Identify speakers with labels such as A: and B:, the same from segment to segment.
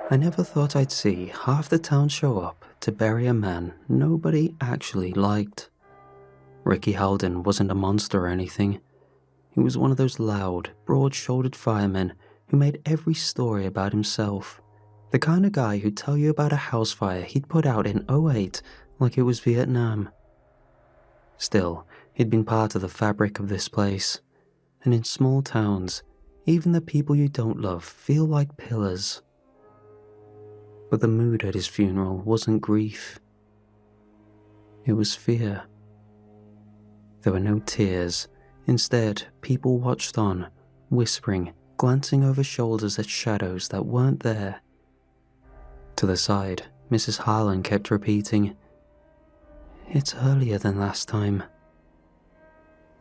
A: I never thought I'd see half the town show up to bury a man nobody actually liked. Ricky Halden wasn't a monster or anything. He was one of those loud, broad-shouldered firemen who made every story about himself. The kind of guy who'd tell you about a house fire he'd put out in '08 like it was Vietnam. Still, he'd been part of the fabric of this place. And in small towns, even the people you don't love feel like pillars. But the mood at his funeral wasn't grief. It was fear. There were no tears. Instead, people watched on, whispering, glancing over shoulders at shadows that weren't there. To the side, Mrs. Harlan kept repeating, "It's earlier than last time."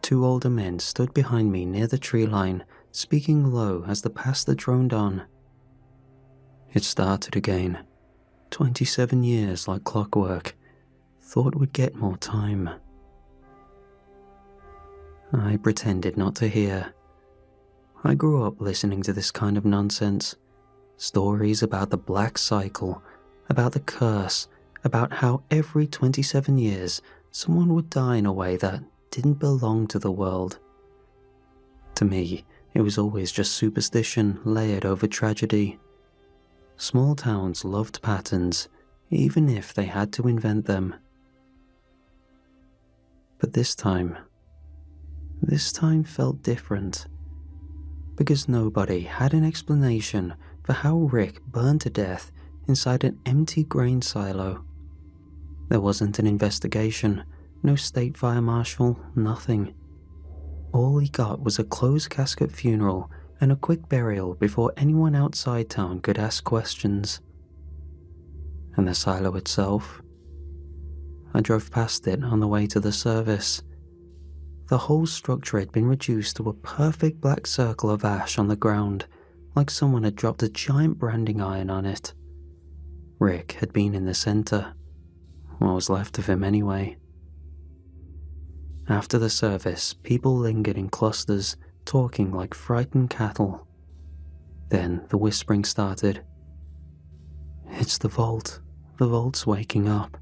A: Two older men stood behind me near the tree line, speaking low as the pastor droned on. It started again. 27 years like clockwork. Thought we'd get more time. I pretended not to hear. I grew up listening to this kind of nonsense. Stories about the black cycle, about the curse, about how every 27 years someone would die in a way that didn't belong to the world. To me, it was always just superstition layered over tragedy. Small towns loved patterns, even if they had to invent them. But this time felt different. Because nobody had an explanation for how Rick burned to death inside an empty grain silo. There wasn't an investigation, no state fire marshal, nothing. All he got was a closed casket funeral and a quick burial before anyone outside town could ask questions. And the silo itself? I drove past it on the way to the service. The whole structure had been reduced to a perfect black circle of ash on the ground, like someone had dropped a giant branding iron on it. Rick had been in the center. What was left of him anyway? After the service, people lingered in clusters, talking like frightened cattle. Then the whispering started. "It's the vault. The vault's waking up."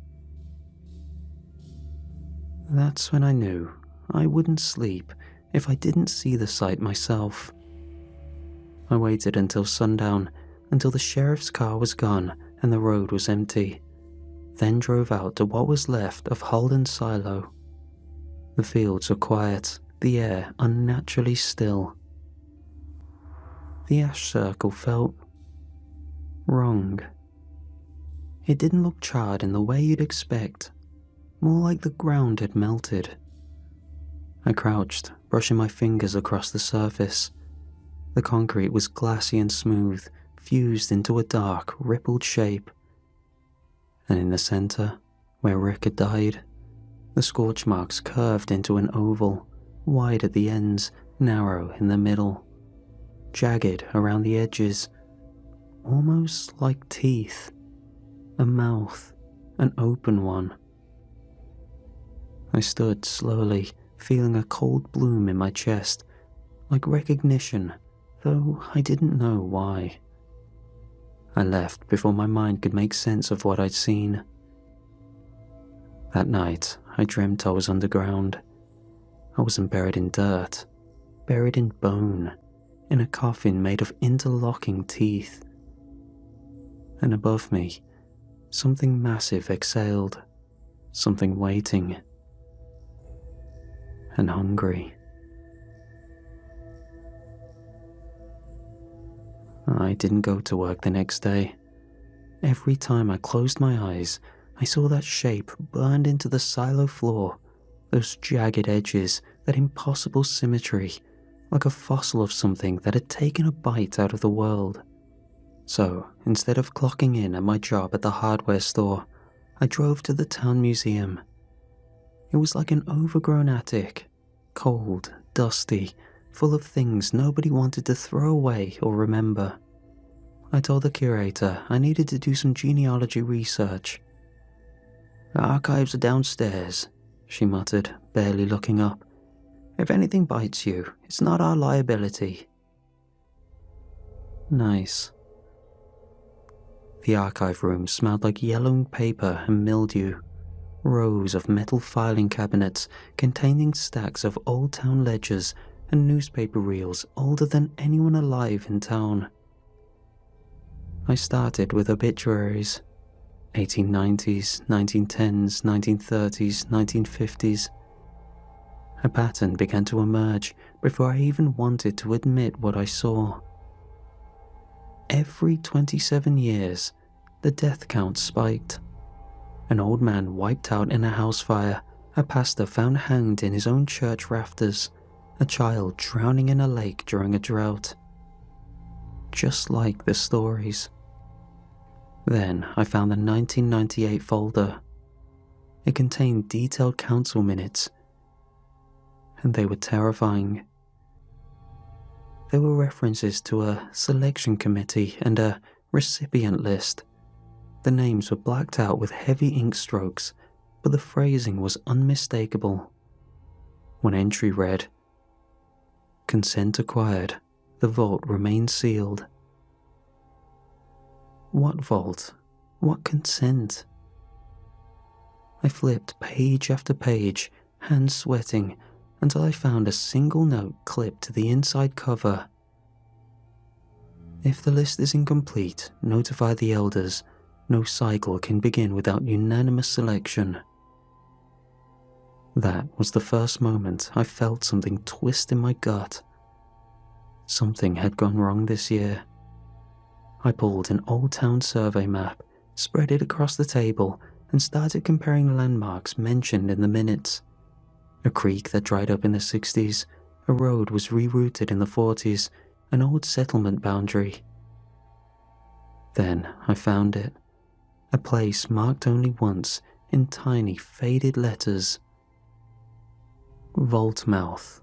A: That's when I knew I wouldn't sleep if I didn't see the sight myself. I waited until sundown, until the sheriff's car was gone and the road was empty, then drove out to what was left of Holden's silo. The fields were quiet, the air unnaturally still. The ash circle felt wrong. It didn't look charred in the way you'd expect, more like the ground had melted. I crouched, brushing my fingers across the surface. The concrete was glassy and smooth, fused into a dark, rippled shape. And in the center, where Rick had died, the scorch marks curved into an oval, wide at the ends, narrow in the middle, jagged around the edges, almost like teeth, a mouth, an open one. I stood slowly, feeling a cold bloom in my chest, like recognition, though I didn't know why. I left before my mind could make sense of what I'd seen. That night, I dreamt I was underground. I wasn't buried in dirt, buried in bone, in a coffin made of interlocking teeth. And above me, something massive exhaled, something waiting and hungry. I didn't go to work the next day. Every time I closed my eyes, I saw that shape burned into the silo floor, those jagged edges, that impossible symmetry, like a fossil of something that had taken a bite out of the world. So, instead of clocking in at my job at the hardware store, I drove to the town museum. It was like an overgrown attic, cold, dusty, full of things nobody wanted to throw away or remember. I told the curator I needed to do some genealogy research. "The archives are downstairs," she muttered, barely looking up. "If anything bites you, it's not our liability." Nice. The archive room smelled like yellowing paper and mildew. Rows of metal filing cabinets containing stacks of old town ledgers and newspaper reels older than anyone alive in town. I started with obituaries. 1890s, 1910s, 1930s, 1950s. A pattern began to emerge before I even wanted to admit what I saw. Every 27 years, the death count spiked. An old man wiped out in a house fire, a pastor found hanged in his own church rafters, a child drowning in a lake during a drought. Just like the stories. Then I found the 1998 folder. It contained detailed council minutes, and they were terrifying. There were references to a selection committee and a recipient list. The names were blacked out with heavy ink strokes, but the phrasing was unmistakable. One entry read, "Consent acquired. The vault remains sealed." What vault? What consent? I flipped page after page, hands sweating, until I found a single note clipped to the inside cover. If the list is incomplete, notify the elders. No cycle can begin without unanimous selection. That was the first moment I felt something twist in my gut. Something had gone wrong this year. I pulled an old town survey map, spread it across the table, and started comparing landmarks mentioned in the minutes. A creek that dried up in the 60s, a road was rerouted in the 40s, an old settlement boundary. Then I found it. A place marked only once in tiny faded letters. Vault Mouth.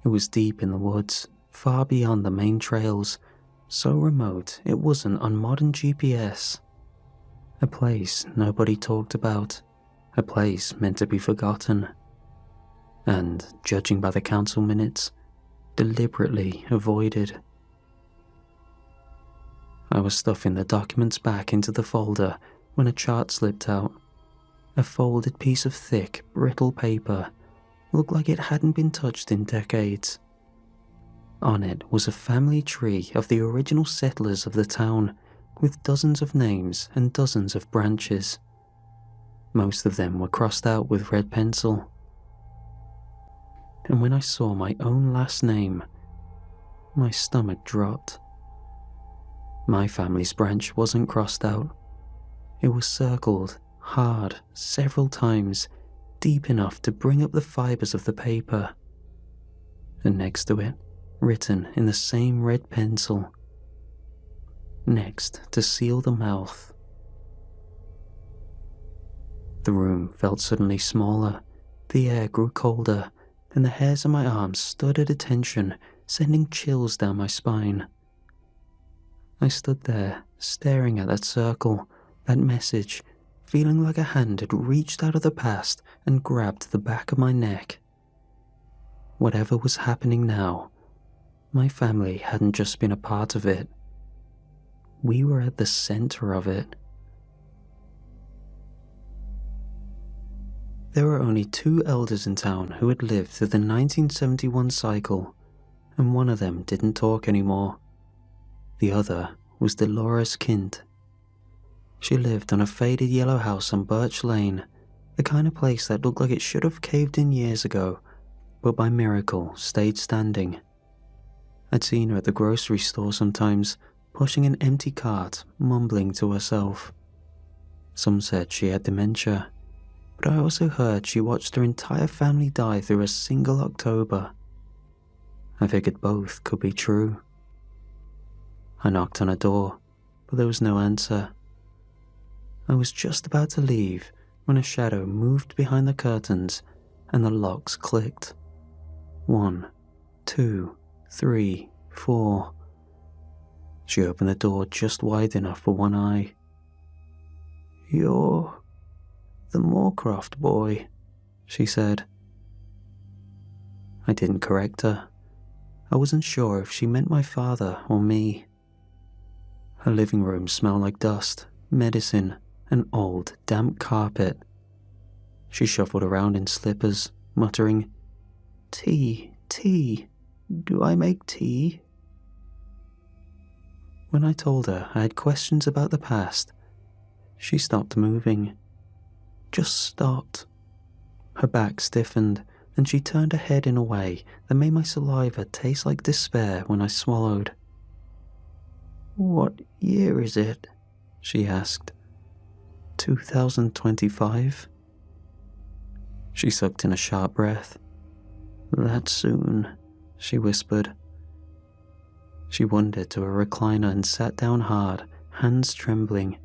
A: It was deep in the woods, far beyond the main trails, so remote it wasn't on modern GPS. A place nobody talked about, a place meant to be forgotten, and, judging by the council minutes, deliberately avoided. I was stuffing the documents back into the folder when a chart slipped out. A folded piece of thick, brittle paper looked like it hadn't been touched in decades. On it was a family tree of the original settlers of the town, with dozens of names and dozens of branches. Most of them were crossed out with red pencil. And when I saw my own last name, my stomach dropped. My family's branch wasn't crossed out. It was circled, hard, several times, deep enough to bring up the fibers of the paper. And next to it, written in the same red pencil, "Next to seal the mouth." The room felt suddenly smaller, the air grew colder, and the hairs on my arms stood at attention, sending chills down my spine. I stood there, staring at that circle, that message, feeling like a hand had reached out of the past and grabbed the back of my neck. Whatever was happening now, my family hadn't just been a part of it. We were at the center of it. There were only 2 elders in town who had lived through the 1971 cycle, and one of them didn't talk anymore. The other was Dolores Kint. She lived on a faded yellow house on Birch Lane, the kind of place that looked like it should have caved in years ago, but by miracle stayed standing. I'd seen her at the grocery store sometimes, pushing an empty cart, mumbling to herself. Some said she had dementia, but I also heard she watched her entire family die through a single October. I figured both could be true. I knocked on her door, but there was no answer. I was just about to leave when a shadow moved behind the curtains and the locks clicked. 1, 2, 3, 4. She opened the door just wide enough for one eye. "You're the Moorcroft boy," she said. I didn't correct her. I wasn't sure if she meant my father or me. Her living room smelled like dust, medicine, and old, damp carpet. She shuffled around in slippers, muttering, "Tea, tea. Do I make tea?" When I told her I had questions about the past, she stopped moving. Just stopped. Her back stiffened, and she turned her head in a way that made my saliva taste like despair when I swallowed. "What year is it?" she asked. 2025? She sucked in a sharp breath. "That soon," she whispered. She wandered to a recliner and sat down hard, hands trembling.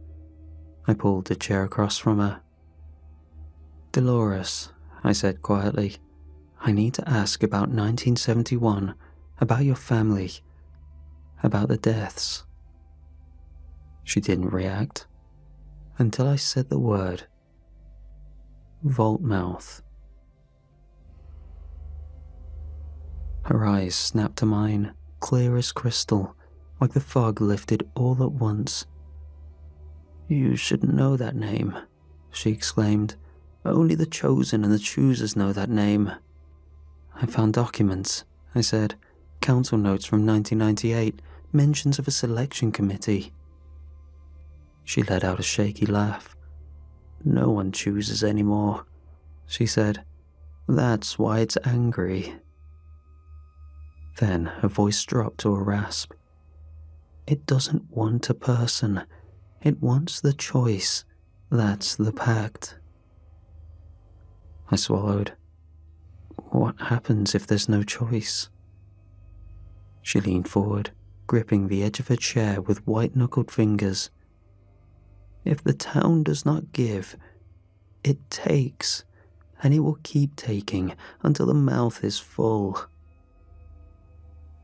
A: I pulled the chair across from her. "Dolores," I said quietly, "I need to ask about 1971, about your family, about the deaths." She didn't react until I said the word. Vault mouth. Her eyes snapped to mine, clear as crystal, like the fog lifted all at once. "You should know that name," she exclaimed. "Only the chosen and the choosers know that name." "I found documents," I said. "Council notes from 1998, mentions of a selection committee." She let out a shaky laugh. "No one chooses anymore," she said. "That's why it's angry." Then her voice dropped to a rasp. "It doesn't want a person. It wants the choice. That's the pact." I swallowed. "What happens if there's no choice?" She leaned forward, gripping the edge of her chair with white-knuckled fingers. "If the town does not give, it takes, and it will keep taking until the mouth is full."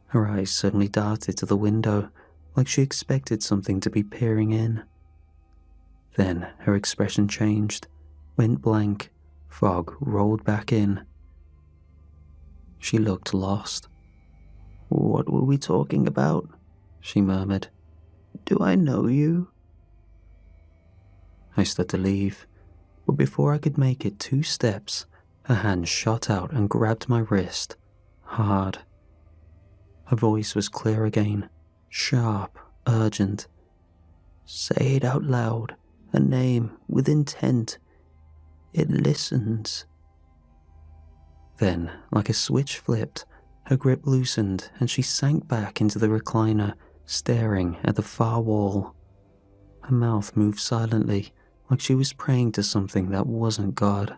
A: Her eyes suddenly darted to the window, like she expected something to be peering in. Then her expression changed, went blank, fog rolled back in. She looked lost. "What were we talking about?" she murmured. "Do I know you?" I stood to leave, but before I could make it 2 steps, her hand shot out and grabbed my wrist, hard. Her voice was clear again, sharp, urgent. "Say it out loud, a name with intent. It listens." Then, like a switch flipped, her grip loosened and she sank back into the recliner, staring at the far wall. Her mouth moved silently, like she was praying to something that wasn't God.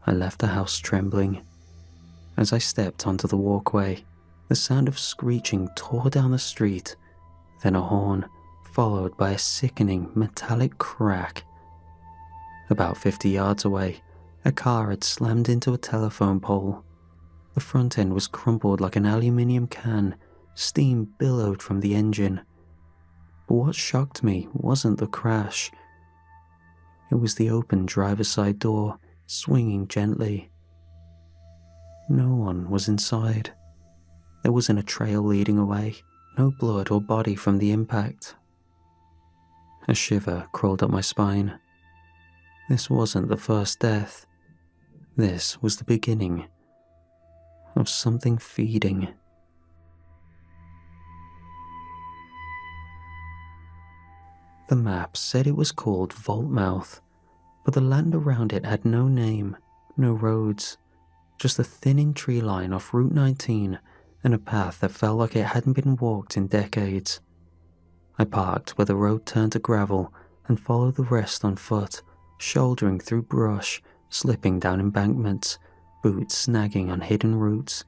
A: I left the house trembling. As I stepped onto the walkway, the sound of screeching tore down the street, then a horn, followed by a sickening metallic crack. About 50 yards away, a car had slammed into a telephone pole. The front end was crumpled like an aluminium can, steam billowed from the engine. But what shocked me wasn't the crash. It was the open driver's side door, swinging gently. No one was inside. There wasn't a trail leading away, no blood or body from the impact. A shiver crawled up my spine. This wasn't the first death. This was the beginning of something feeding. The map said it was called Vault Mouth, but the land around it had no name, no roads, just a thinning tree line off Route 19 and a path that felt like it hadn't been walked in decades. I parked where the road turned to gravel and followed the rest on foot, shouldering through brush, slipping down embankments, boots snagging on hidden roots.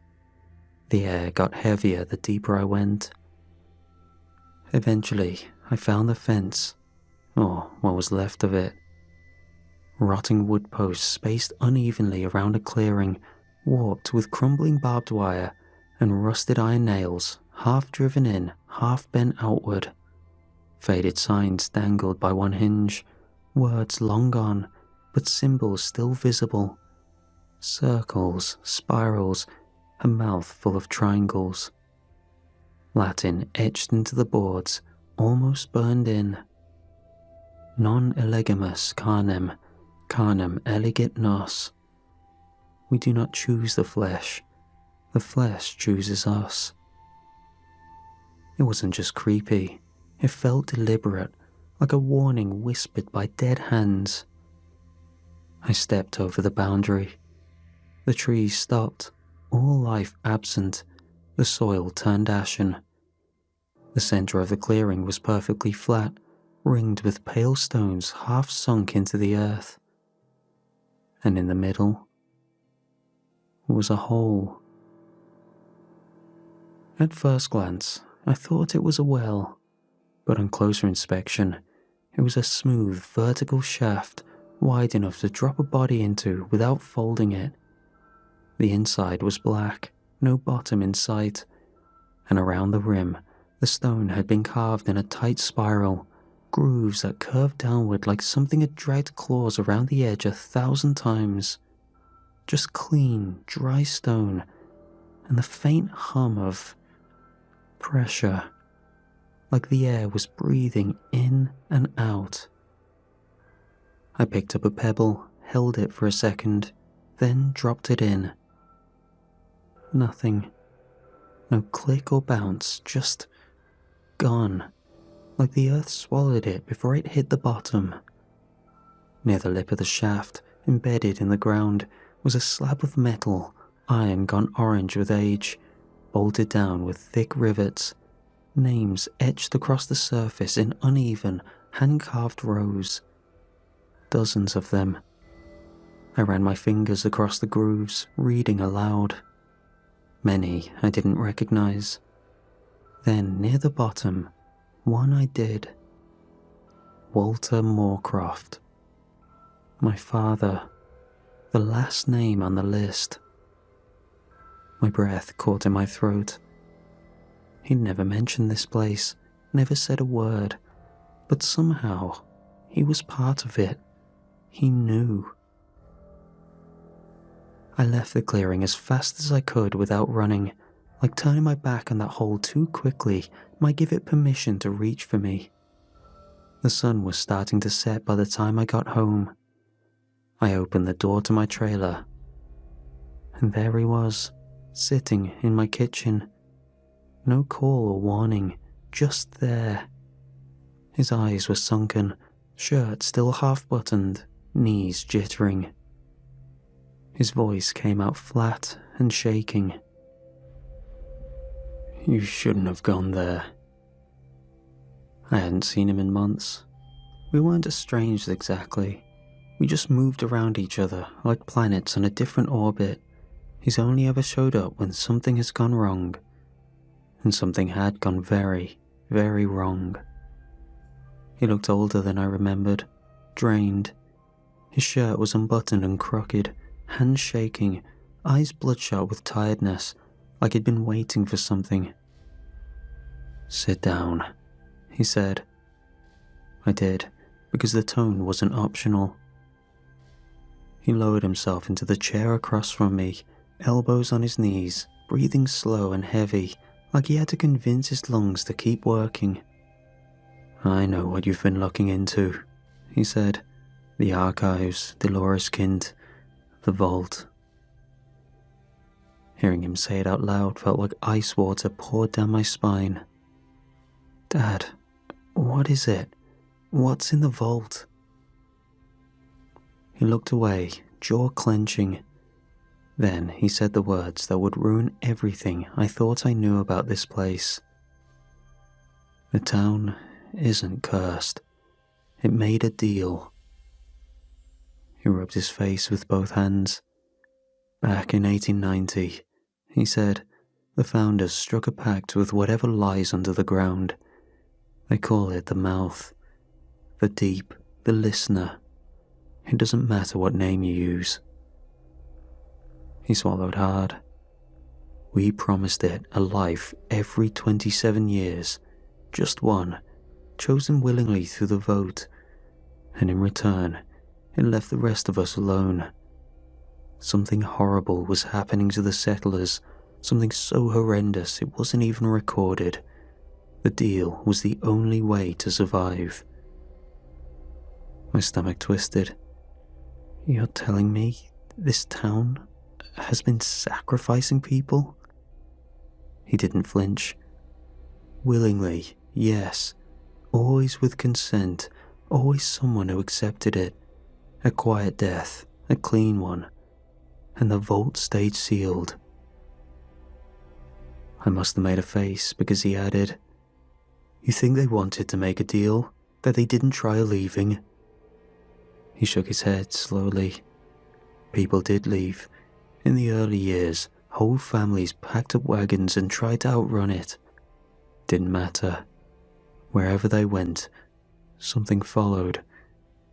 A: The air got heavier the deeper I went. Eventually, I found the fence, or what was left of it. Rotting wood posts spaced unevenly around a clearing, warped with crumbling barbed wire, and rusted iron nails, half driven in, half bent outward. Faded signs dangled by one hinge, words long gone, but symbols still visible. Circles, spirals, a mouth full of triangles. Latin etched into the boards, almost burned in. Non elegimus carnem, carnem elegit nos. We do not choose the flesh chooses us. It wasn't just creepy, it felt deliberate, like a warning whispered by dead hands. I stepped over the boundary. The trees stopped, all life absent, the soil turned ashen. The center of the clearing was perfectly flat, ringed with pale stones half sunk into the earth. And in the middle was a hole. At first glance, I thought it was a well, but on closer inspection, it was a smooth, vertical shaft wide enough to drop a body into without folding it. The inside was black, no bottom in sight, and around the rim, the stone had been carved in a tight spiral, grooves that curved downward like something had dragged claws around the edge 1,000 times. Just clean, dry stone, and the faint hum of pressure, like the air was breathing in and out. I picked up a pebble, held it for a second, then dropped it in. Nothing. No click or bounce, just gone, like the earth swallowed it before it hit the bottom. Near the lip of the shaft, embedded in the ground, was a slab of metal, iron gone orange with age, bolted down with thick rivets, names etched across the surface in uneven, hand-carved rows. Dozens of them. I ran my fingers across the grooves, reading aloud. Many I didn't recognize. Then, near the bottom, one I did. Walter Moorcroft. My father. The last name on the list. My breath caught in my throat. He'd never mentioned this place, never said a word, but somehow he was part of it. He knew. I left the clearing as fast as I could without running, like turning my back on that hole too quickly might give it permission to reach for me. The sun was starting to set by the time I got home. I opened the door to my trailer, and there he was, sitting in my kitchen. No call or warning, just there. His eyes were sunken, shirt still half-buttoned, knees jittering. His voice came out flat and shaking. "You shouldn't have gone there." I hadn't seen him in months. We weren't estranged exactly. We just moved around each other like planets on a different orbit. He's only ever showed up when something has gone wrong. And something had gone very, very wrong. He looked older than I remembered, drained. His shirt was unbuttoned and crooked, hands shaking, eyes bloodshot with tiredness, like he'd been waiting for something. "Sit down," he said. I did, because the tone wasn't optional. He lowered himself into the chair across from me, elbows on his knees, breathing slow and heavy, like he had to convince his lungs to keep working. "I know what you've been looking into," he said. "The archives, Dolores Kind, the vault." Hearing him say it out loud felt like ice water poured down my spine. "Dad, what is it? What's in the vault?" He looked away, jaw clenching. Then he said the words that would ruin everything I thought I knew about this place. "The town isn't cursed. It made a deal." He rubbed his face with both hands. "Back in 1890, he said, the founders struck a pact with whatever lies under the ground. They call it the mouth, the deep, the listener. It doesn't matter what name you use." He swallowed hard. "We promised it a life every 27 years, just one, chosen willingly through the vote, and in return, it left the rest of us alone. Something horrible was happening to the settlers, something so horrendous it wasn't even recorded. The deal was the only way to survive. My stomach twisted. You're telling me this town has been sacrificing people? He didn't flinch. Willingly, yes. Always with consent, always someone who accepted it. A quiet death, a clean one. And the vault stayed sealed. I must have made a face because he added, You think they wanted to make a deal, that they didn't try leaving? He shook his head slowly. People did leave. In the early years, whole families packed up wagons and tried to outrun it. Didn't matter. Wherever they went, something followed.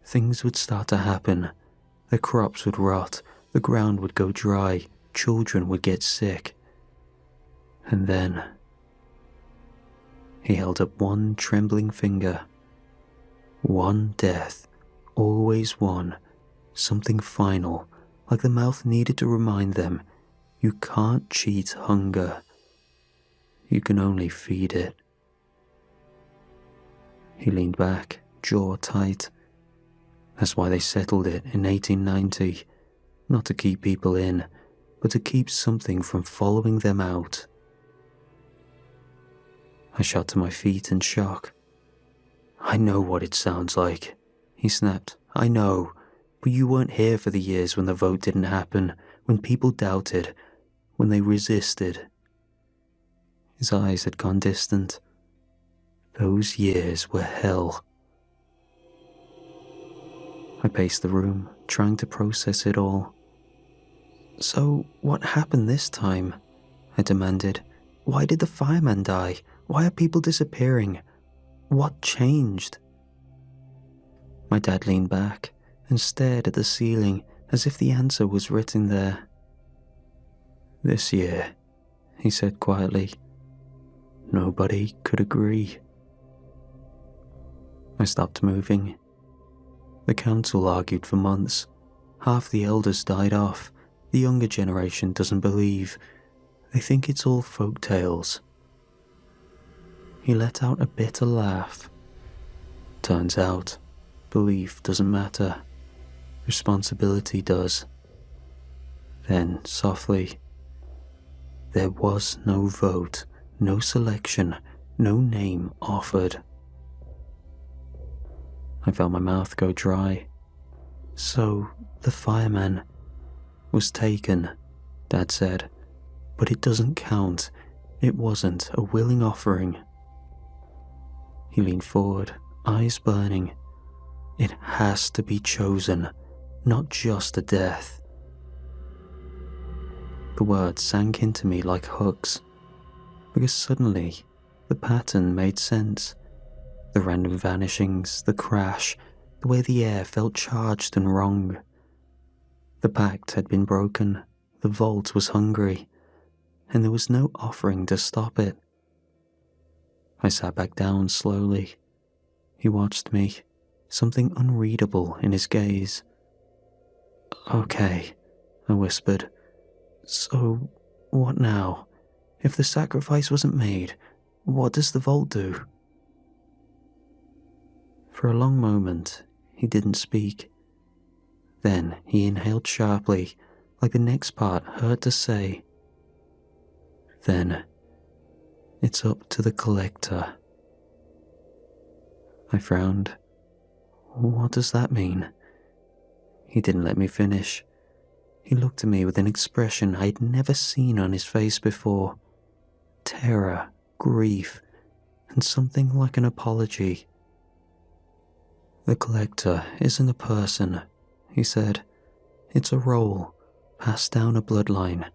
A: Things would start to happen. The crops would rot, the ground would go dry, children would get sick. And then he held up one trembling finger. One death, always one, something final, like the mouth needed to remind them, you can't cheat hunger. You can only feed it. He leaned back, jaw tight. That's why they settled it in 1890, not to keep people in, but to keep something from following them out. I shot to my feet in shock. I know what it sounds like, he snapped. I know, but you weren't here for the years when the vote didn't happen, when people doubted, when they resisted. His eyes had gone distant. Those years were hell. I paced the room, trying to process it all. So, what happened this time? I demanded. Why did the fireman die? Why are people disappearing? What changed? My dad leaned back and stared at the ceiling as if the answer was written there. This year, he said quietly. Nobody could agree. I stopped moving. The council argued for months. Half the elders died off. The younger generation doesn't believe. They think it's all folk tales. He let out a bitter laugh. Turns out, belief doesn't matter. Responsibility does. Then, softly, there was no vote, no selection, no name offered. I felt my mouth go dry. So, the fireman was taken, Dad said. But it doesn't count. It wasn't a willing offering. He leaned forward, eyes burning. It has to be chosen, not just a death. The words sank into me like hooks, because suddenly the pattern made sense. The random vanishings, the crash, the way the air felt charged and wrong. The pact had been broken, the vault was hungry, and there was no offering to stop it. I sat back down slowly. He watched me, something unreadable in his gaze. Okay, I whispered. So, what now? If the sacrifice wasn't made, what does the vault do? For a long moment, he didn't speak. Then he inhaled sharply, like the next part hurt to say. Then, it's up to the collector. I frowned. What does that mean? He didn't let me finish. He looked at me with an expression I'd never seen on his face before. Terror, grief, and something like an apology. The collector isn't a person, he said. It's a role, passed down a bloodline.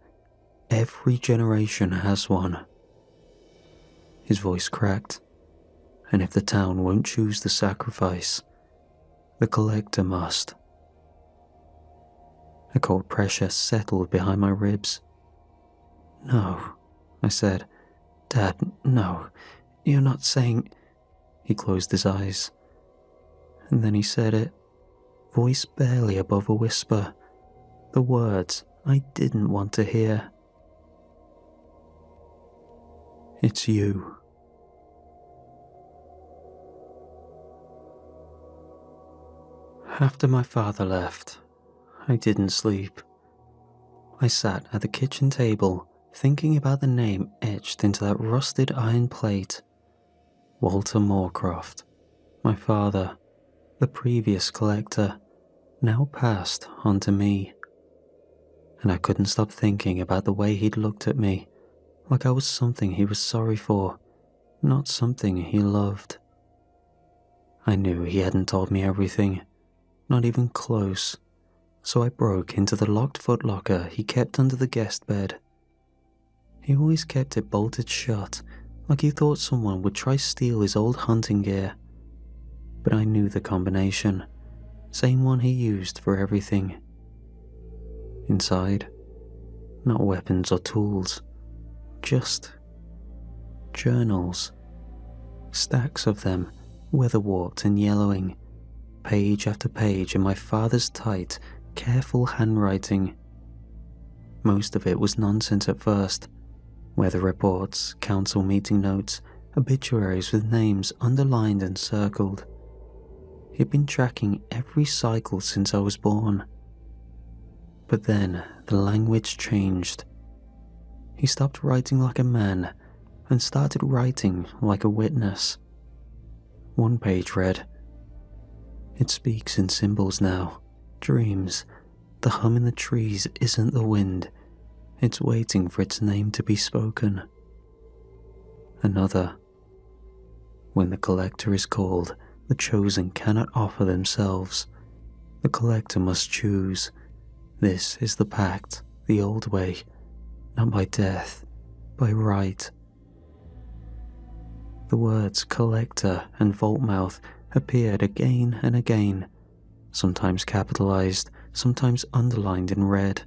A: Every generation has one. His voice cracked. And if the town won't choose the sacrifice, the collector must. A cold pressure settled behind my ribs. No, I said. Dad, no. You're not saying... He closed his eyes. And then he said it, voice barely above a whisper. The words I didn't want to hear. It's you. After my father left, I didn't sleep. I sat at the kitchen table thinking about the name etched into that rusted iron plate. Walter Moorcroft, my father, the previous collector, now passed on to me. And I couldn't stop thinking about the way he'd looked at me, like I was something he was sorry for, not something he loved. I knew he hadn't told me everything, not even close, so I broke into the locked footlocker he kept under the guest bed. He always kept it bolted shut, like he thought someone would try steal his old hunting gear. But I knew the combination, same one he used for everything. Inside, not weapons or tools, just journals. Stacks of them, weather-warped and yellowing, page after page in my father's tight, careful handwriting. Most of it was nonsense at first. Weather reports, council meeting notes, obituaries with names underlined and circled. He'd been tracking every cycle since I was born. But then the language changed. He stopped writing like a man and started writing like a witness. One page read, "It speaks in symbols now, dreams. The hum in the trees isn't the wind. It's waiting for its name to be spoken." Another, "When the collector is called, the chosen cannot offer themselves. The collector must choose. This is the pact, the old way, not by death, by right." The words collector and vaultmouth appeared again and again, sometimes capitalized, sometimes underlined in red.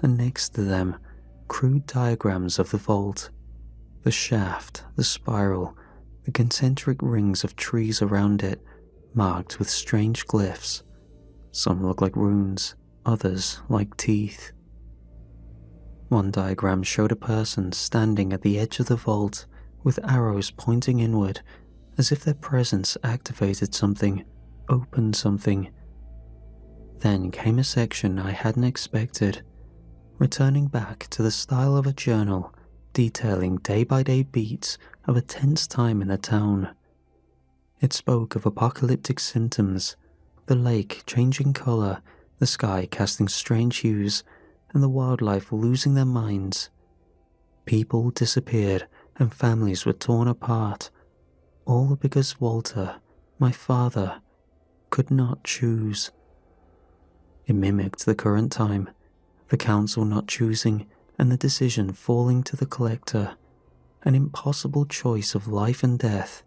A: And next to them, crude diagrams of the vault, the shaft, the spiral, the concentric rings of trees around it, marked with strange glyphs. Some look like runes, others like teeth. One diagram showed a person standing at the edge of the vault with arrows pointing inward, as if their presence activated something, opened something. Then came a section I hadn't expected, returning back to the style of a journal detailing day-by-day beats of a tense time in the town. It spoke of apocalyptic symptoms, the lake changing color, the sky casting strange hues, and the wildlife losing their minds. People disappeared and families were torn apart, all because Walter, my father, could not choose. It mimicked the current time, the council not choosing and the decision falling to the collector, an impossible choice of life and death,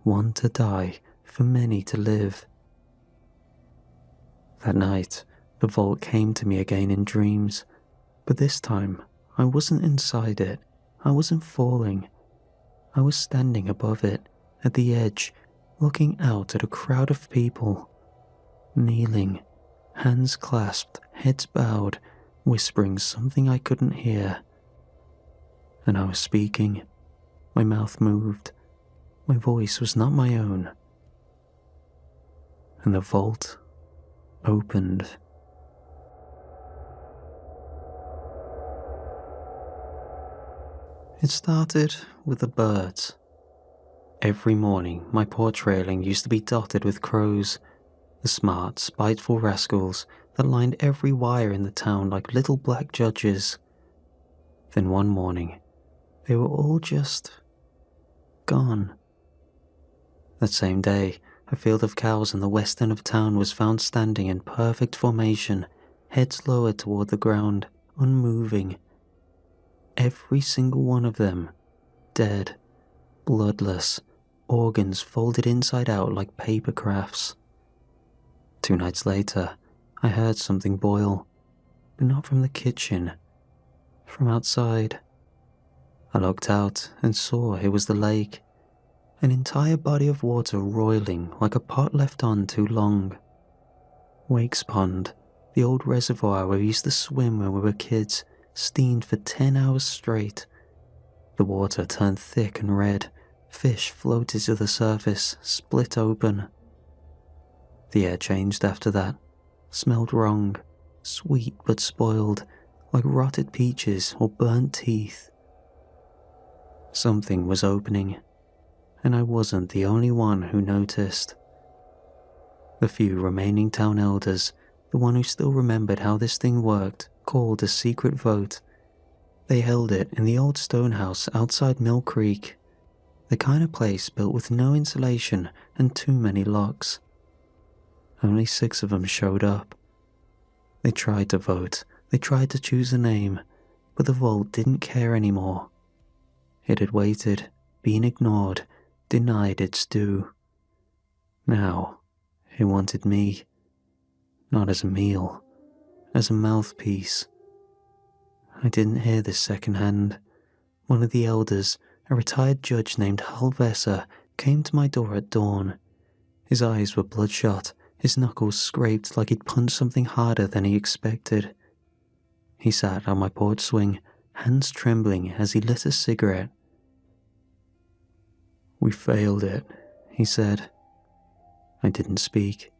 A: one to die for many to live. That night, the vault came to me again in dreams, but this time I wasn't inside it, I wasn't falling. I was standing above it, at the edge, looking out at a crowd of people, kneeling, hands clasped, heads bowed, whispering something I couldn't hear. And I was speaking. My mouth moved. My voice was not my own. And the vault opened. It started with the birds. Every morning, my porch railing used to be dotted with crows, the smart, spiteful rascals that lined every wire in the town like little black judges. Then one morning, they were all just gone. That same day, a field of cows in the west end of town was found standing in perfect formation, heads lowered toward the ground, unmoving. Every single one of them, dead, bloodless, organs folded inside out like paper crafts. 2 nights later, I heard something boil, but not from the kitchen, from outside. I looked out and saw it was the lake, an entire body of water roiling like a pot left on too long. Wake's Pond, the old reservoir where we used to swim when we were kids, steamed for 10 hours straight. The water turned thick and red. Fish floated to the surface, split open. The air changed after that. Smelled wrong, sweet but spoiled, like rotted peaches or burnt teeth. Something was opening, and I wasn't the only one who noticed. The few remaining town elders, the one who still remembered how this thing worked, called a secret vote. They held it in the old stone house outside Mill Creek, the kind of place built with no insulation and too many locks. Only 6 of them showed up. They tried to vote, they tried to choose a name, but the vault didn't care anymore. It had waited, been ignored, denied its due. Now, it wanted me, not as a meal, as a mouthpiece. I didn't hear this secondhand. One of the elders, a retired judge named Halvesa, came to my door at dawn. His eyes were bloodshot, his knuckles scraped like he'd punched something harder than he expected. He sat on my porch swing, hands trembling as he lit a cigarette. "We failed it," he said. I didn't speak.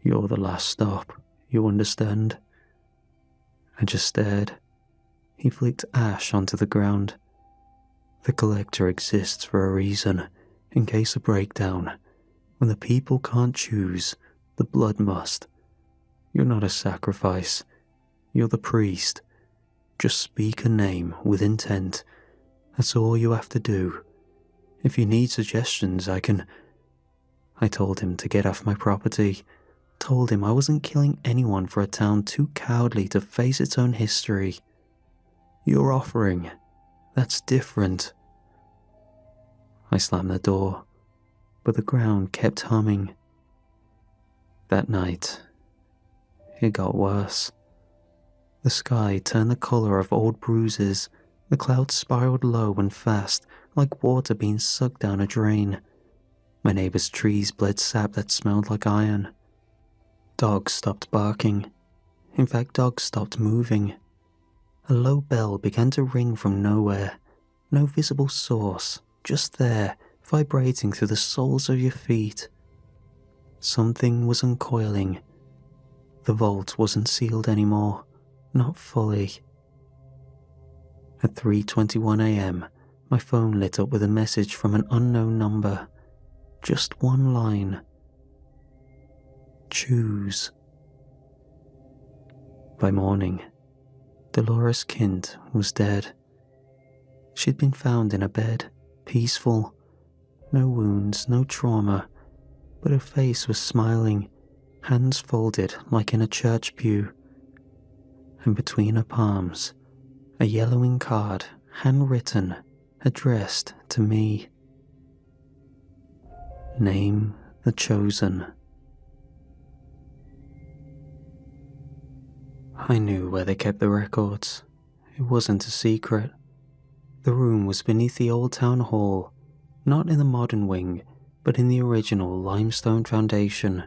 A: "You're the last stop, you understand?" I just stared. He flicked ash onto the ground. "The collector exists for a reason, in case of breakdown. When the people can't choose, the blood must. You're not a sacrifice. You're the priest. Just speak a name with intent. That's all you have to do. If you need suggestions, I can..." I told him to get off my property. Told him I wasn't killing anyone for a town too cowardly to face its own history. "You're offering. That's different." I slammed the door, but the ground kept humming. That night, it got worse. The sky turned the color of old bruises. The clouds spiraled low and fast, like water being sucked down a drain. My neighbor's trees bled sap that smelled like iron. Dogs stopped barking. In fact, dogs stopped moving. A low bell began to ring from nowhere. No visible source, just there, vibrating through the soles of your feet. Something was uncoiling. The vault wasn't sealed anymore, not fully. At 3:21 a.m., my phone lit up with a message from an unknown number. Just one line. "Choose." By morning, Dolores Kint was dead. She'd been found in a bed, peaceful. No wounds, no trauma, but her face was smiling, hands folded like in a church pew. And between her palms, a yellowing card, handwritten, addressed to me. Name the chosen. I knew where they kept the records. It wasn't a secret. The room was beneath the old town hall, not in the modern wing, but in the original limestone foundation,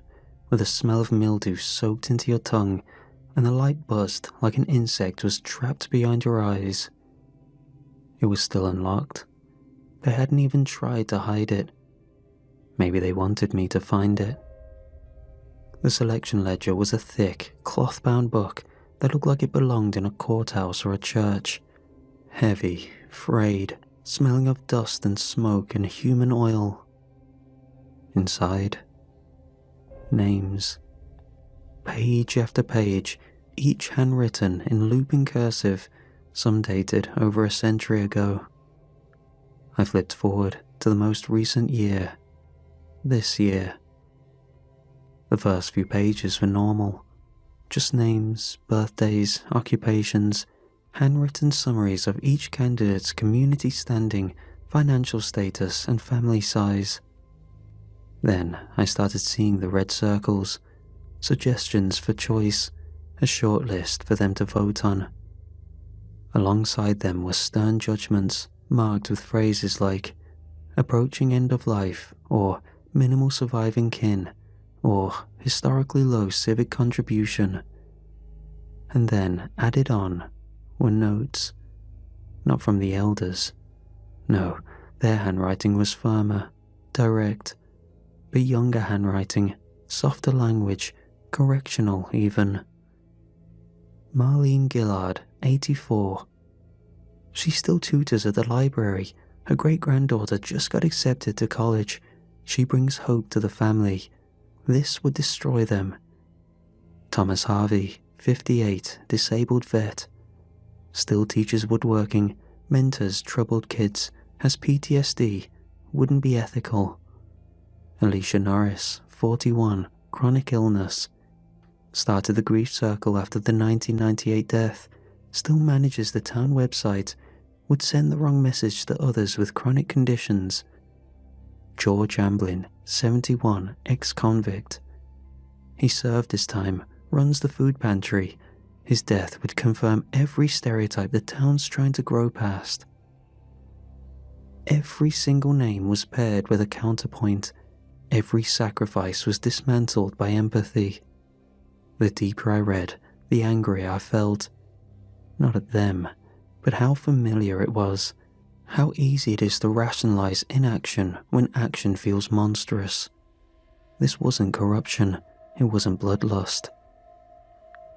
A: where the smell of mildew soaked into your tongue and the light buzzed like an insect was trapped behind your eyes. It was still unlocked. They hadn't even tried to hide it. Maybe they wanted me to find it. The selection ledger was a thick, cloth-bound book that looked like it belonged in a courthouse or a church. Heavy, frayed, smelling of dust and smoke and human oil. Inside, names. Page after page, each handwritten in looping cursive, some dated over a century ago. I flipped forward to the most recent year. This year. The first few pages were normal. Just names, birthdays, occupations, handwritten summaries of each candidate's community standing, financial status, and family size. Then I started seeing the red circles, suggestions for choice, a short list for them to vote on. Alongside them were stern judgments marked with phrases like approaching end of life, or minimal surviving kin, or historically low civic contribution. And then added on were notes, not from the elders, No, their handwriting was firmer, direct, but younger handwriting, softer language, correctional even. Marlene Gillard, 84. She still tutors at the library. Her great-granddaughter just got accepted to college. She brings hope to the family. This would destroy them. Thomas Harvey, 58, disabled vet. Still teaches woodworking, mentors troubled kids, has PTSD, wouldn't be ethical. Alicia Norris, 41, chronic illness. Started the grief circle after the 1998 death, still manages the town website, would send the wrong message to others with chronic conditions. George Amblin, 71, ex-convict. He served his time, runs the food pantry. His death would confirm every stereotype the town's trying to grow past. Every single name was paired with a counterpoint. Every sacrifice was dismantled by empathy. The deeper I read, the angrier I felt. Not at them, but how familiar it was. How easy it is to rationalize inaction when action feels monstrous. This wasn't corruption. It wasn't bloodlust.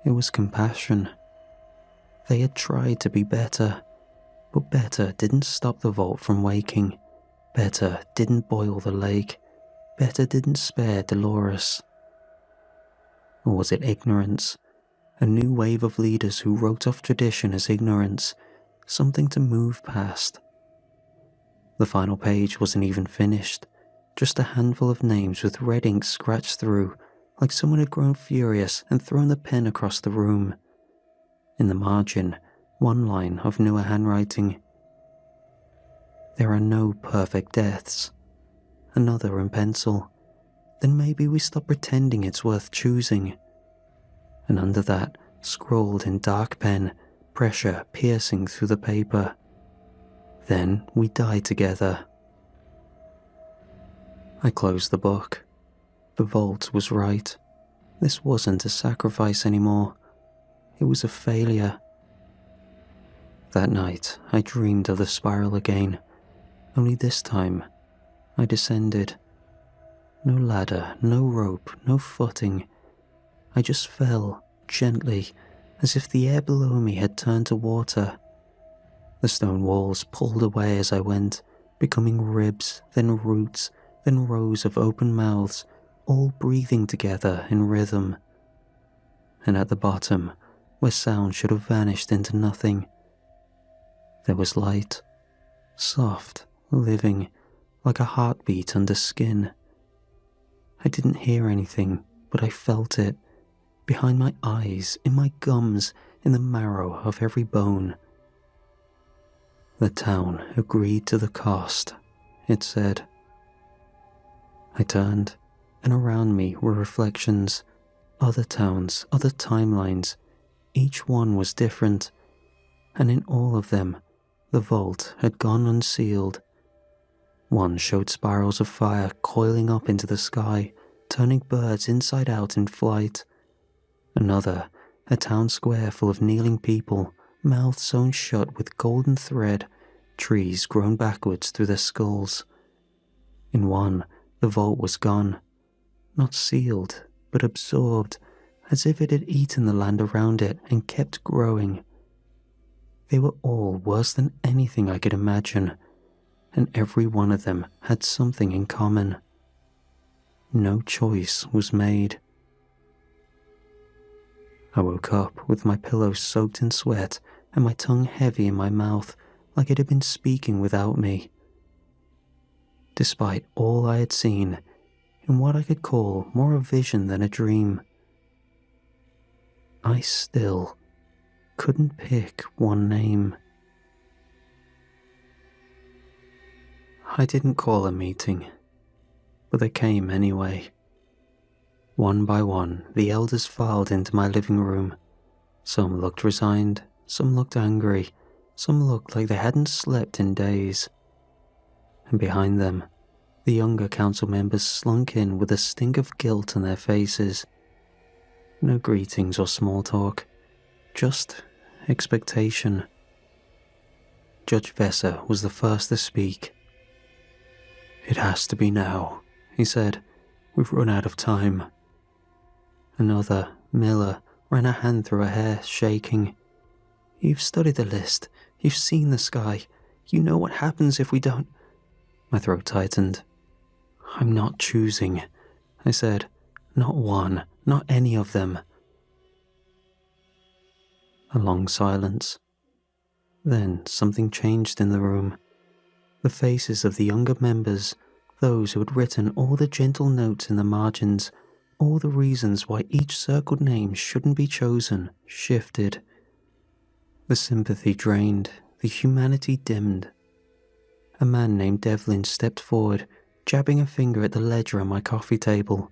A: It was compassion. They had tried to be better, but better didn't stop the vault from waking. Better didn't boil the lake. Better didn't spare Dolores. Or was it ignorance? A new wave of leaders who wrote off tradition as ignorance, something to move past. The final page wasn't even finished, just a handful of names with red ink scratched through, like someone had grown furious and thrown the pen across the room. In the margin, one line of newer handwriting. There are no perfect deaths. Another in pencil. Then maybe we stop pretending it's worth choosing. And under that, scrawled in dark pen, pressure piercing through the paper. Then we die together. I closed the book. The vault was right. This wasn't a sacrifice anymore. It was a failure. That night, I dreamed of the spiral again. Only this time, I descended. No ladder, no rope, no footing. I just fell, gently, as if the air below me had turned to water. The stone walls pulled away as I went, becoming ribs, then roots, then rows of open mouths, all breathing together in rhythm. And at the bottom, where sound should have vanished into nothing, there was light, soft, living, like a heartbeat under skin. I didn't hear anything, but I felt it, behind my eyes, in my gums, in the marrow of every bone. The town agreed to the cost, it said. I turned, and around me were reflections, other towns, other timelines. Each one was different, and in all of them, the vault had gone unsealed. One showed spirals of fire coiling up into the sky, turning birds inside out in flight. Another, a town square full of kneeling people, mouths sewn shut with golden thread, trees grown backwards through their skulls. In one, the vault was gone, not sealed, but absorbed, as if it had eaten the land around it and kept growing. They were all worse than anything I could imagine, and every one of them had something in common. No choice was made. I woke up with my pillow soaked in sweat and my tongue heavy in my mouth, like it had been speaking without me. Despite all I had seen, in what I could call more a vision than a dream, I still couldn't pick one name. I didn't call a meeting, but they came anyway. One by one, the elders filed into my living room. Some looked resigned, some looked angry, some looked like they hadn't slept in days. And behind them, the younger council members slunk in with a stink of guilt on their faces. No greetings or small talk, just expectation. Judge Vesser was the first to speak. "It has to be now," he said. "We've run out of time." Another, Miller, ran a hand through her hair, shaking. "You've studied the list. You've seen the sky. You know what happens if we don't—" My throat tightened. "I'm not choosing," I said. "Not one. Not any of them." A long silence. Then something changed in the room. The faces of the younger members, those who had written all the gentle notes in the margins, all the reasons why each circled name shouldn't be chosen, shifted. The sympathy drained, the humanity dimmed. A man named Devlin stepped forward, jabbing a finger at the ledger on my coffee table.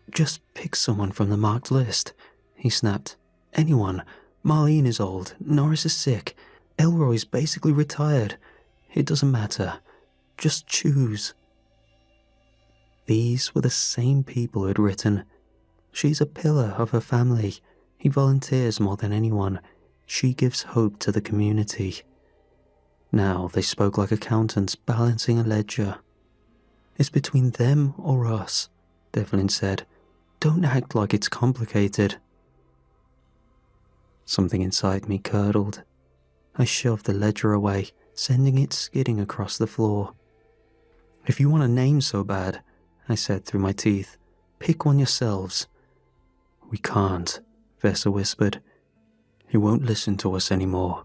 A: "Just pick someone from the marked list," he snapped. "Anyone. Marlene is old, Norris is sick, Elroy's basically retired. It doesn't matter. Just choose." These were the same people who had written, "She's a pillar of her family. He volunteers more than anyone. She gives hope to the community." Now they spoke like accountants balancing a ledger. "It's between them or us," Devlin said. "Don't act like it's complicated." Something inside me curdled. I shoved the ledger away, sending it skidding across the floor. "If you want a name so bad," I said through my teeth, "pick one yourselves." "We can't," Vesser whispered. "He won't listen to us anymore.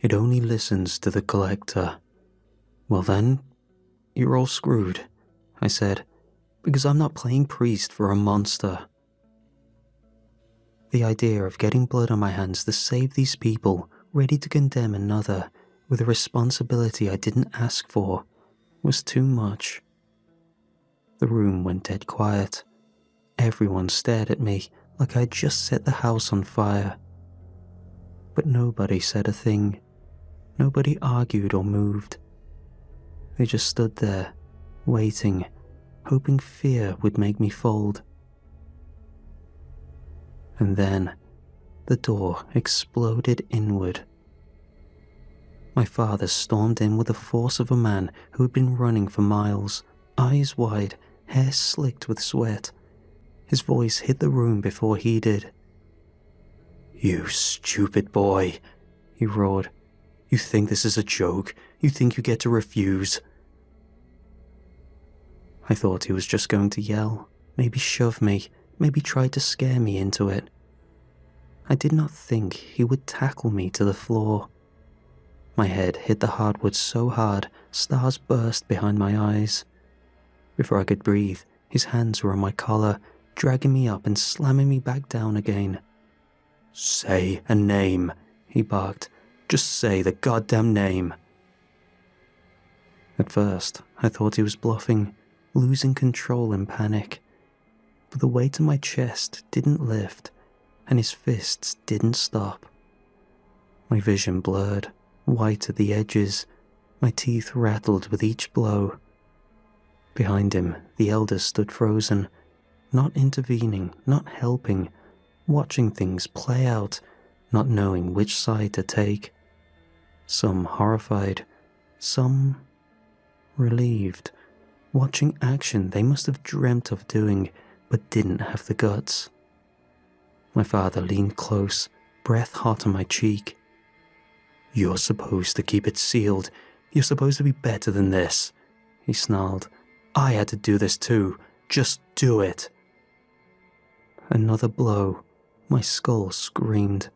A: It only listens to the collector." "Well then, you're all screwed," I said, "because I'm not playing priest for a monster." The idea of getting blood on my hands to save these people, ready to condemn another, with a responsibility I didn't ask for, was too much. The room went dead quiet. Everyone stared at me like I'd just set the house on fire. But nobody said a thing. Nobody argued or moved. They just stood there, waiting, hoping fear would make me fold. And then, the door exploded inward. My father stormed in with the force of a man who had been running for miles, eyes wide, hair slicked with sweat. His voice hit the room before he did. "You stupid boy," he roared. "You think this is a joke? You think you get to refuse?" I thought he was just going to yell, maybe shove me, maybe try to scare me into it. I did not think he would tackle me to the floor. My head hit the hardwood so hard, stars burst behind my eyes. Before I could breathe, his hands were on my collar, dragging me up and slamming me back down again. "Say a name," he barked. "Just say the goddamn name." At first, I thought he was bluffing, losing control in panic. But the weight of my chest didn't lift, and his fists didn't stop. My vision blurred, white at the edges, my teeth rattled with each blow. Behind him, the elders stood frozen, not intervening, not helping, watching things play out, not knowing which side to take. Some horrified, some relieved, watching action they must have dreamt of doing, but didn't have the guts. My father leaned close, breath hot on my cheek. "You're supposed to keep it sealed. You're supposed to be better than this," he snarled. "I had to do this too. Just do it." Another blow. My skull screamed.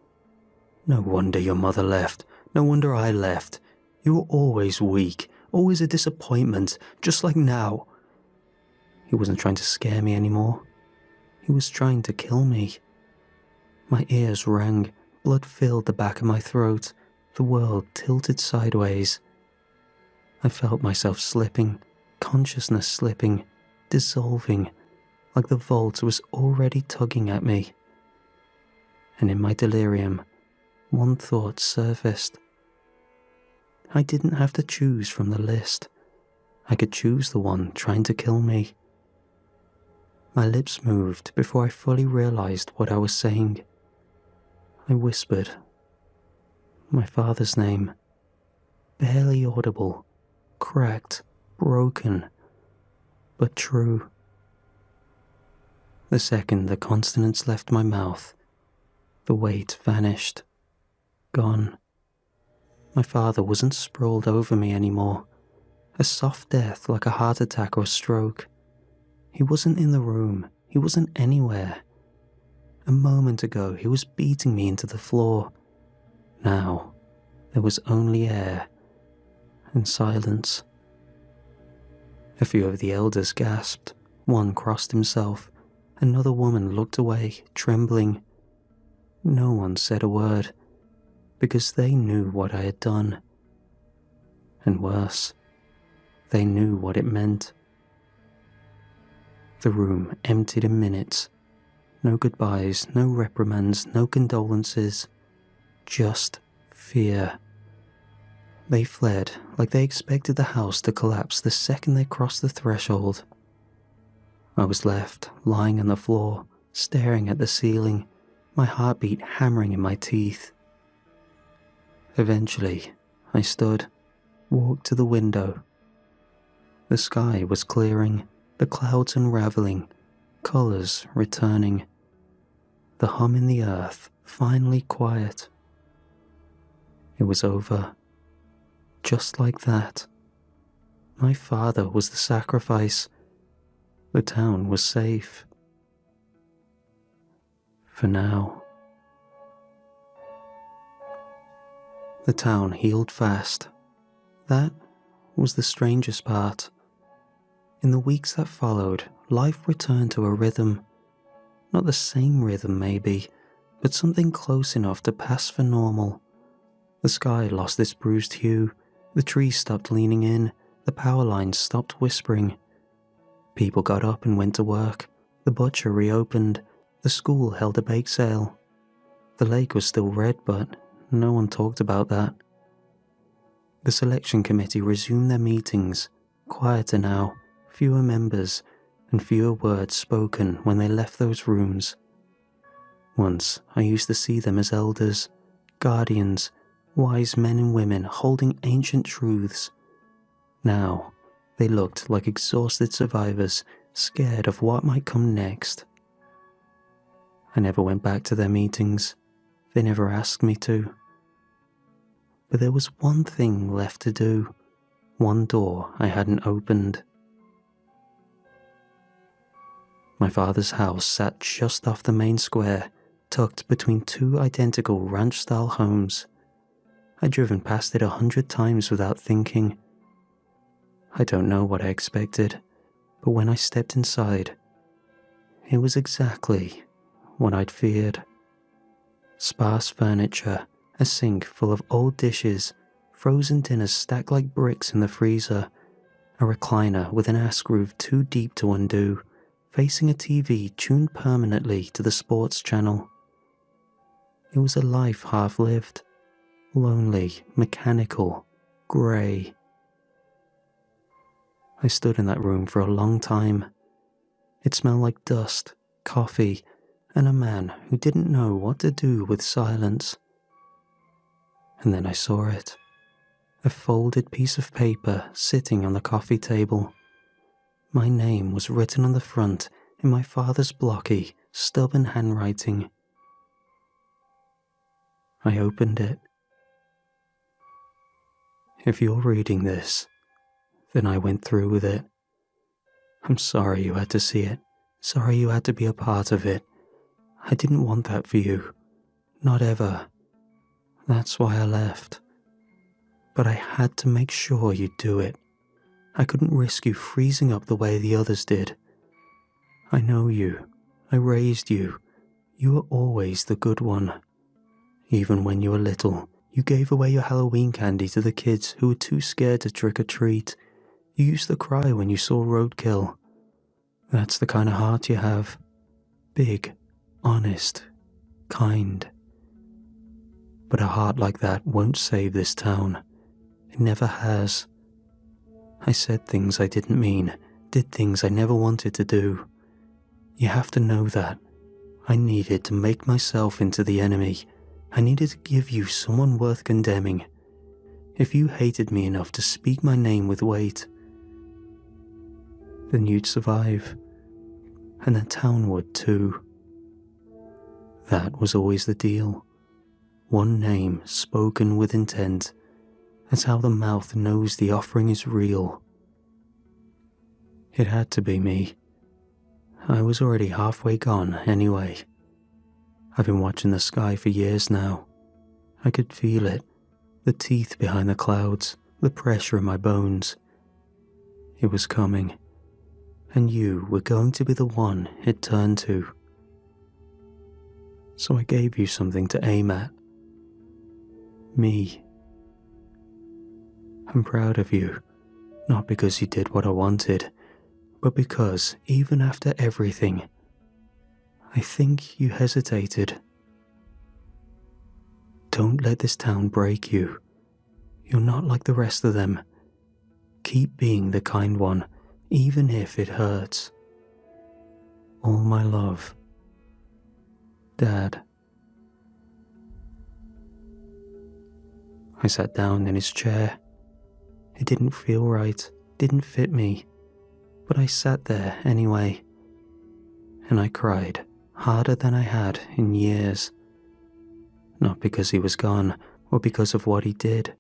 A: "No wonder your mother left. No wonder I left. You were always weak, always a disappointment, just like now." He wasn't trying to scare me anymore. He was trying to kill me. My ears rang, blood filled the back of my throat, the world tilted sideways. I felt myself slipping, consciousness slipping, dissolving, like the vault was already tugging at me. And in my delirium, one thought surfaced. I didn't have to choose from the list. I could choose the one trying to kill me. My lips moved before I fully realized what I was saying. I whispered my father's name. barely audible, cracked, broken, but true. The second the consonants left my mouth, the weight vanished, gone. My father wasn't sprawled over me anymore, a soft death like a heart attack or stroke. He wasn't in the room, he wasn't anywhere. A moment ago he was beating me into the floor. Now there was only air and silence. A few of the elders gasped, one crossed himself, another woman looked away, trembling. No one said a word, because they knew what I had done. And worse, they knew what it meant. The room emptied in minutes. No goodbyes, no reprimands, no condolences. Just fear. They fled like they expected the house to collapse the second they crossed the threshold. I was left lying on the floor, staring at the ceiling, my heartbeat hammering in my teeth. Eventually, I stood, walked to the window. The sky was clearing, the clouds unraveling, colors returning. The hum in the earth finally quiet. It was over. Just like that. My father was the sacrifice. The town was safe. For now. The town healed fast. That was the strangest part. In the weeks that followed, life returned to a rhythm. Not the same rhythm, maybe, but something close enough to pass for normal. The sky lost its bruised hue, the trees stopped leaning in, the power lines stopped whispering. People got up and went to work, the butcher reopened, the school held a bake sale. The lake was still red, but no one talked about that. The selection committee resumed their meetings, quieter now, fewer members, and fewer words spoken when they left those rooms. Once I used to see them as elders, guardians, wise men and women holding ancient truths. Now, they looked like exhausted survivors, scared of what might come next. I never went back to their meetings. They never asked me to. But there was one thing left to do, one door I hadn't opened. My father's house sat just off the main square, tucked between two identical ranch-style homes. I'd driven past it 100 times without thinking. I don't know what I expected, but when I stepped inside, it was exactly what I'd feared. Sparse furniture, a sink full of old dishes, frozen dinners stacked like bricks in the freezer, a recliner with an ass groove too deep to undo, facing a TV tuned permanently to the sports channel. It was a life half-lived, lonely, mechanical, grey. I stood in that room for a long time. It smelled like dust, coffee, and a man who didn't know what to do with silence. And then I saw it. A folded piece of paper sitting on the coffee table. My name was written on the front in my father's blocky, stubborn handwriting. I opened it. If you're reading this, then I went through with it. I'm sorry you had to see it. Sorry you had to be a part of it. I didn't want that for you. Not ever. That's why I left. But I had to make sure you'd do it. I couldn't risk you freezing up the way the others did. I know you. I raised you. You were always the good one. Even when you were little, you gave away your Halloween candy to the kids who were too scared to trick or treat. You used to cry when you saw roadkill. That's the kind of heart you have. Big, honest, kind. But a heart like that won't save this town. It never has. I said things I didn't mean, did things I never wanted to do. You have to know that. I needed to make myself into the enemy. I needed to give you someone worth condemning. if you hated me enough to speak my name with weight, then you'd survive, and the town would too. That was always the deal. One name spoken with intent. That's how the mouth knows the offering is real. It had to be me. I was already halfway gone anyway. I've been watching the sky for years now. I could feel it, the teeth behind the clouds, the pressure in my bones. It was coming, and you were going to be the one it turned to. So I gave you something to aim at. Me. I'm proud of you, not because you did what I wanted, but because, even after everything, I think you hesitated. Don't let this town break you. You're not like the rest of them. Keep being the kind one, even if it hurts. All my love. Dad. I sat down in his chair. It didn't feel right, didn't fit me, but I sat there anyway. And I cried harder than I had in years. Not because he was gone, or because of what he did,